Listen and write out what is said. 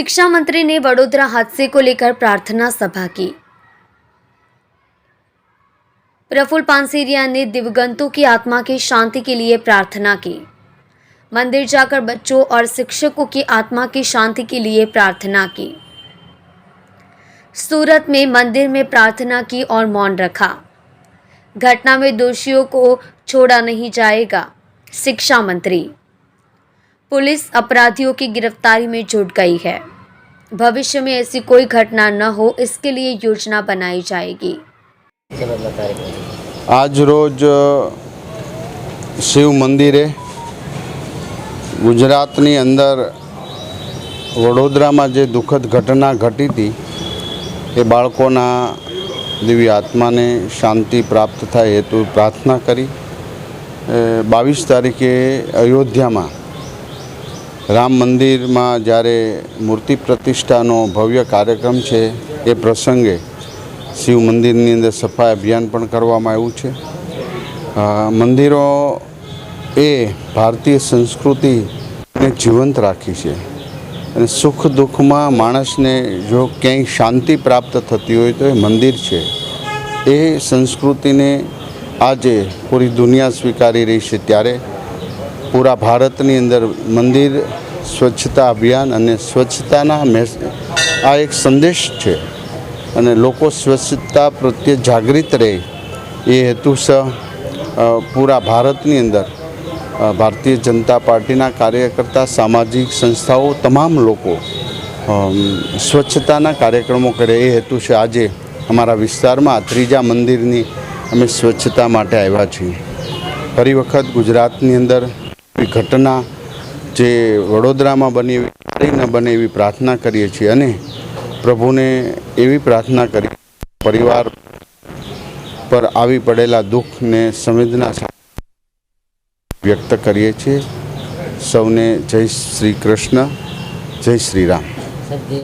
शिक्षा मंत्री ने वडोदरा हादसे को लेकर प्रार्थना सभा की। प्रफुल्ल पानसेरिया ने दिवंगतों की आत्मा की शांति के लिए प्रार्थना की। मंदिर जाकर बच्चों और शिक्षकों की आत्मा की शांति के लिए प्रार्थना की। सूरत में मंदिर में प्रार्थना की और मौन रखा। घटना में दोषियों को छोड़ा नहीं जाएगा, शिक्षा मंत्री। पुलिस अपराधियों की गिरफ्तारी में जुट गई है। भविष्य में ऐसी कोई घटना न हो, इसके लिए योजना बनाई जाएगी। आज रोज शिव मंदिरे गुजरातनी अंदर वडोदरा में जे दुखद घटना घटी थी ए बाळकोना दिव्य आत्मा ने शांति प्राप्त थाय हेतु प्रार्थना करी। 22 तारीखे अयोध्या में राम मंदिर में जारे मूर्ति प्रतिष्ठानो भव्य कार्यक्रम है ए प्रसंगे शिव मंदिर नी अंदर सफाई अभियान पण करवामां आव्युं छे। मंदिरों ए भारतीय संस्कृति ने जीवंत राखी है अने सुख दुख में माणस ने जो क्यांय शांति प्राप्त थती होय तो मंदिर है। ए संस्कृति ने आजे पूरी दुनिया स्वीकारी रही है। त्यारे पूरा भारतनी अंदर मंदिर स्वच्छता अभियान अने स्वच्छताना आ एक संदेश है अने लोको स्वच्छता प्रत्ये जागृत रहे ये हेतुसर पूरा भारतनी अंदर भारतीय जनता पार्टीना कार्यकर्ता सामाजिक संस्थाओं तमाम लोग स्वच्छताना कार्यक्रमों करे ए हेतु से आज अमरा विस्तार में त्रीजा मंदिरनी अमे स्वच्छता माटे आव्या छीए। फरी वखत गुजरातनी अंदर घटना जे वडोदरा में बनी न बने एवी प्रार्थना करीए छीए अने प्रभु ने एवी प्रार्थना करी परिवार पर आवी पड़ेला दुख ने संवेदना व्यक्त करीए छीए। सौने जय श्री कृष्ण, जय श्री राम।